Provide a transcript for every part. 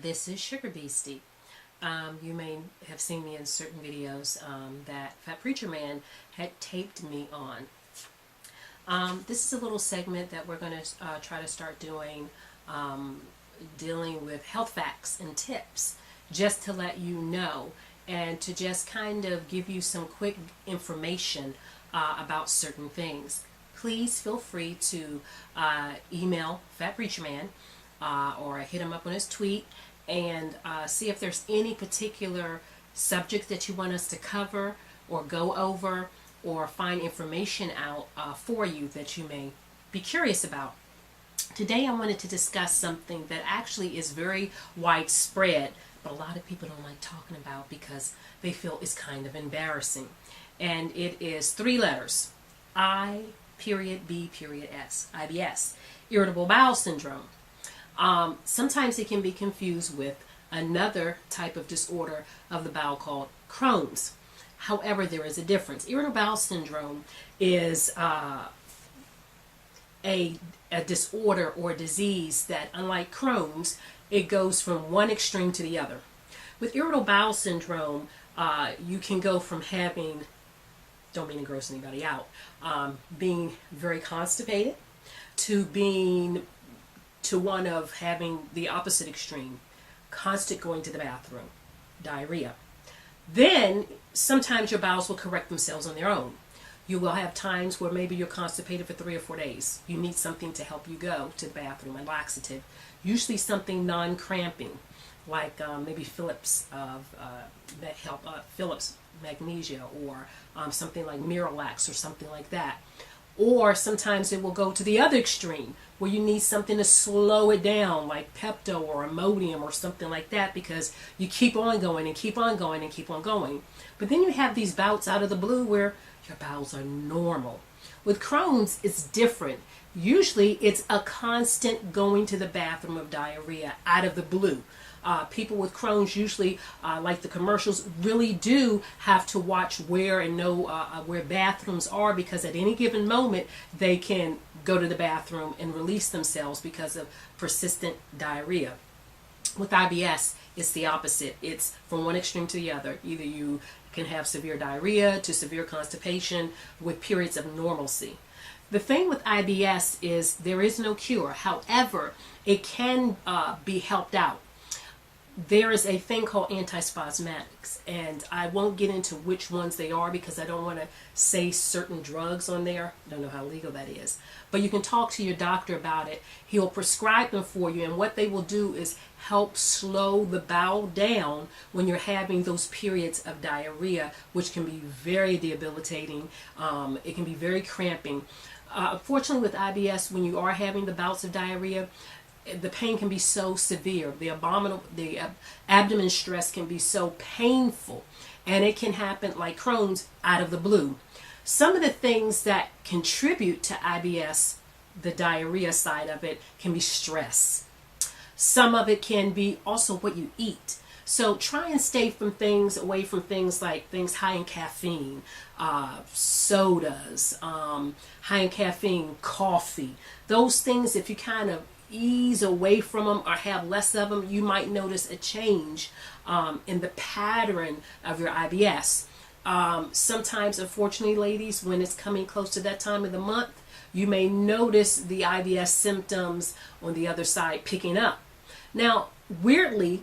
This is Sugarbeastie. You may have seen me in certain videos that Fat Preacher Man had taped me on. This is a little segment that we're going to try to start doing, dealing with health facts and tips, just to let you know and to just kind of give you some quick information about certain things. Please feel free to email Fat Preacher Man or hit him up on his tweet and see if there's any particular subject that you want us to cover or go over or find information out for you that you may be curious about. Today I wanted to discuss something that actually is very widespread, but a lot of people don't like talking about because they feel it's kind of embarrassing. And it is 3 letters: I.B.S. IBS, Irritable Bowel Syndrome. Sometimes it can be confused with another type of disorder of the bowel called Crohn's. However, there is a difference. Irritable bowel syndrome is a disorder or disease that, unlike Crohn's, it goes from one extreme to the other. With irritable bowel syndrome, you can go from having, don't mean to gross anybody out, being very constipated to one of having the opposite extreme, constant going to the bathroom, diarrhea. Then sometimes your bowels will correct themselves on their own. You will have times where maybe you're constipated for 3 or 4 days. You need something to help you go to the bathroom, a laxative, usually something non-cramping, like maybe Phillips Phillips magnesia, or something like Miralax or something like that. Or sometimes it will go to the other extreme where you need something to slow it down, like Pepto or Imodium or something like that, because you keep on going and keep on going and keep on going. But then you have these bouts out of the blue where your bowels are normal. With Crohn's, it's different. Usually it's a constant going to the bathroom of diarrhea out of the blue. People with Crohn's usually, like the commercials, really do have to watch where and know where bathrooms are, because at any given moment they can go to the bathroom and release themselves because of persistent diarrhea. With IBS, it's the opposite. It's from one extreme to the other. Either you can have severe diarrhea to severe constipation with periods of normalcy. The thing with IBS is there is no cure. However, it can be helped out. There is a thing called antispasmodics, and I won't get into which ones they are because I don't want to say certain drugs on there. I don't know how legal that is. But you can talk to your doctor about it. He'll prescribe them for you, and what they will do is help slow the bowel down when you're having those periods of diarrhea, which can be very debilitating. It can be very cramping. Unfortunately, with IBS, when you are having the bouts of diarrhea, the pain can be so severe. The abdomen stress can be so painful, and it can happen, like Crohn's, out of the blue. Some of the things that contribute to IBS, the diarrhea side of it, can be stress. Some of it can be also what you eat. So try and stay away from things like things high in caffeine, sodas, high in caffeine, coffee. Those things, if you kind of ease away from them or have less of them, you might notice a change in the pattern of your IBS. Sometimes, unfortunately, ladies, when it's coming close to that time of the month, you may notice the IBS symptoms on the other side picking up. Now, weirdly,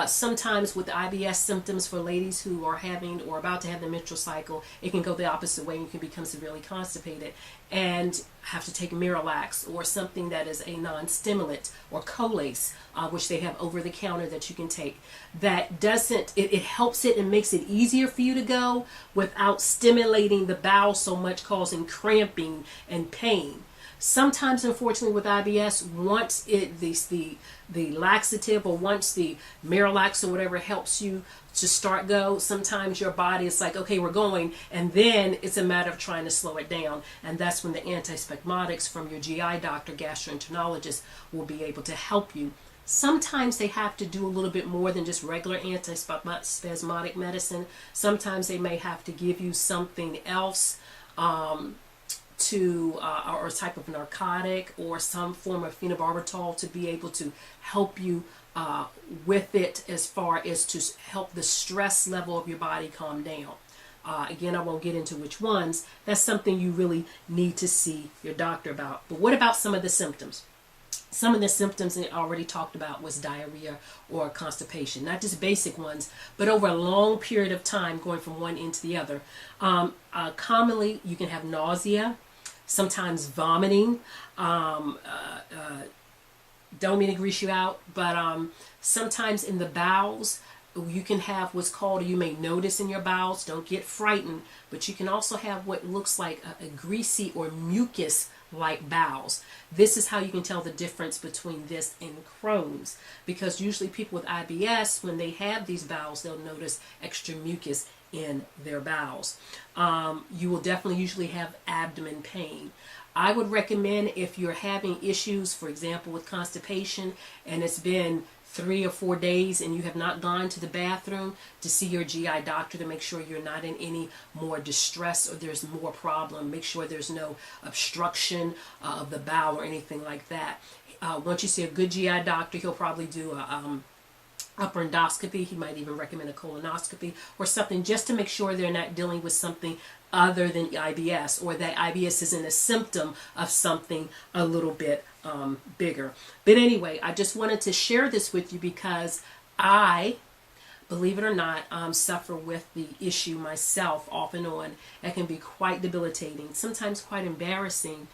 sometimes with the IBS symptoms for ladies who are having or about to have the menstrual cycle, it can go the opposite way, and you can become severely constipated and have to take Miralax or something that is a non-stimulant, or Colace, which they have over the counter that you can take. That doesn't, it helps it and makes it easier for you to go without stimulating the bowel so much, causing cramping and pain. Sometimes, unfortunately, with IBS, once the laxative or once the Miralax or whatever helps you to go, sometimes your body is like, okay, we're going, and then it's a matter of trying to slow it down, and that's when the antispasmodics from your GI doctor, gastroenterologist, will be able to help you. Sometimes they have to do a little bit more than just regular antispasmodic medicine. Sometimes they may have to give you something else, or a type of narcotic or some form of phenobarbital to be able to help you with it as far as to help the stress level of your body calm down. Again, I won't get into which ones. That's something you really need to see your doctor about. But what about some of the symptoms? Some of the symptoms I already talked about was diarrhea or constipation. Not just basic ones, but over a long period of time going from one end to the other. Commonly, you can have nausea, sometimes vomiting. Don't mean to grease you out, but sometimes in the bowels, you can have what's called, or you may notice in your bowels, don't get frightened, but you can also have what looks like a greasy or mucus like bowels. This is how you can tell the difference between this and Crohn's, because usually people with IBS, when they have these bowels, they'll notice extra mucus in their bowels. You will definitely usually have abdomen pain. I would recommend, if you're having issues, for example, with constipation, and it's been 3 or 4 days and you have not gone to the bathroom, to see your GI doctor to make sure you're not in any more distress or there's more problem. Make sure there's no obstruction of the bowel or anything like that. Once you see a good GI doctor, he'll probably do a upper endoscopy. He might even recommend a colonoscopy or something, just to make sure they're not dealing with something other than IBS, or that IBS isn't a symptom of something a little bit bigger. But anyway, I just wanted to share this with you because I, believe it or not, suffer with the issue myself off and on. It can be quite debilitating, sometimes quite embarrassing.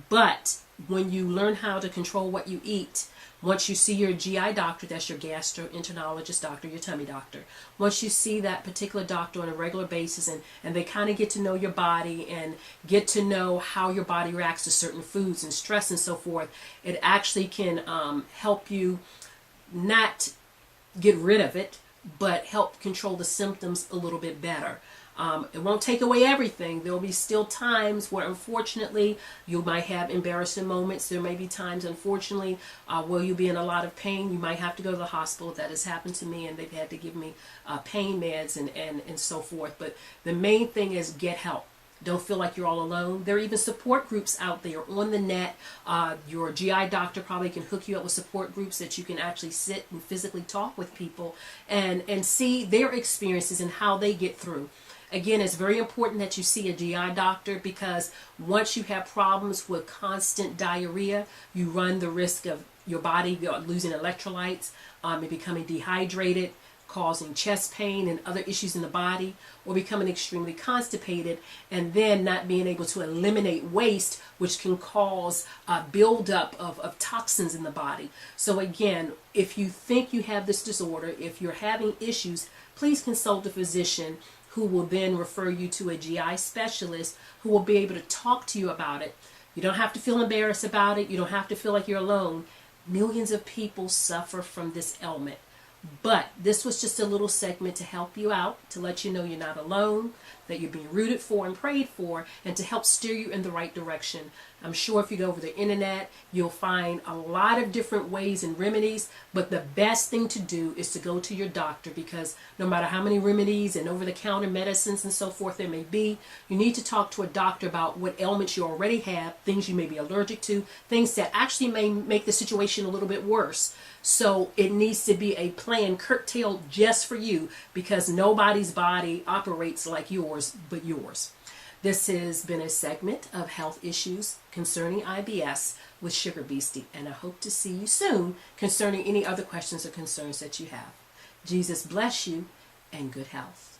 But when you learn how to control what you eat, once you see your GI doctor, that's your gastroenterologist doctor, your tummy doctor. Once you see that particular doctor on a regular basis, and they kind of get to know your body and get to know how your body reacts to certain foods and stress and so forth, it actually can help you not get rid of it, but help control the symptoms a little bit better. It won't take away everything. There will be still times where, unfortunately, you might have embarrassing moments. There may be times, unfortunately, where you'll be in a lot of pain. You might have to go to the hospital. That has happened to me, and they've had to give me pain meds and so forth. But the main thing is get help. Don't feel like you're all alone. There are even support groups out there on the net. Your GI doctor probably can hook you up with support groups that you can actually sit and physically talk with people and see their experiences and how they get through. Again, it's very important that you see a GI doctor, because once you have problems with constant diarrhea, you run the risk of your body losing electrolytes, and becoming dehydrated, causing chest pain and other issues in the body, or becoming extremely constipated, and then not being able to eliminate waste, which can cause a buildup of toxins in the body. So again, if you think you have this disorder, if you're having issues, please consult a physician who will then refer you to a GI specialist who will be able to talk to you about it. You don't have to feel embarrassed about it. You don't have to feel like you're alone. Millions of people suffer from this ailment. But this was just a little segment to help you out, to let you know you're not alone, that you're being rooted for and prayed for, and to help steer you in the right direction. I'm sure if you go over the internet, you'll find a lot of different ways and remedies, but the best thing to do is to go to your doctor, because no matter how many remedies and over-the-counter medicines and so forth there may be, you need to talk to a doctor about what ailments you already have, things you may be allergic to, things that actually may make the situation a little bit worse. So it needs to be a plan curtailed just for you, because nobody's body operates like yours but yours. This has been a segment of health issues concerning IBS with Sugarbeastie, and I hope to see you soon concerning any other questions or concerns that you have. Jesus bless you, and good health.